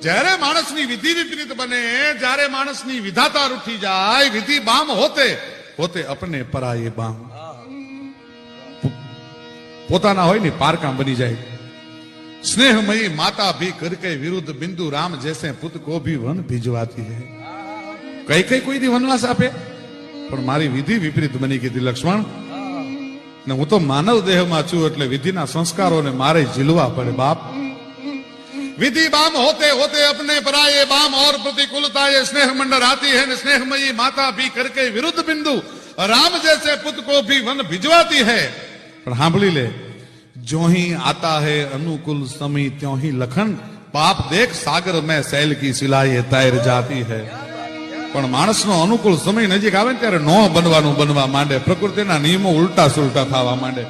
જ્યારે માણસની વિધિ વિપરીત બને, જ્યારે માણસની વિધાતા રૂઠી જાય, વિધિ બામ હોતે હોતે અપને પરાયે બામ, પોતાના હોય ને પારકા બની જાય. स्नेहमयी माता भी करके विरुद्ध बिंदु राम जैसे पुत को भी वन भिजवाती है. कई कई कोई दी वनवास आपे पण मारी विधि विपरीत बनी गई लक्ष्मण ने हूं तो मानव देह में छू એટલે વિધિના સંસ્કારોને મારે ઝીલવા પડે બાપ. विधि बाम होते होते अपने पराये बाम और प्रतिकूलता ये स्नेह मंडल आती है. स्नेहमयी माता भी करके विरुद्ध बिंदु राम जैसे पुत को भी वन भिजवाती है. पण सांभળી ले, जो ही आता है अनुकूल समय त्यों ही लखन, पाप देख सागर में सैल की सिलाई तैर जाती है. पण माणसनो अनुकूल समय नजीक आवे त्यारे नो बनवानुं बनवा માંડે, પ્રકૃતિના નિયમો ઉલટા સુલટા થવા માંડે.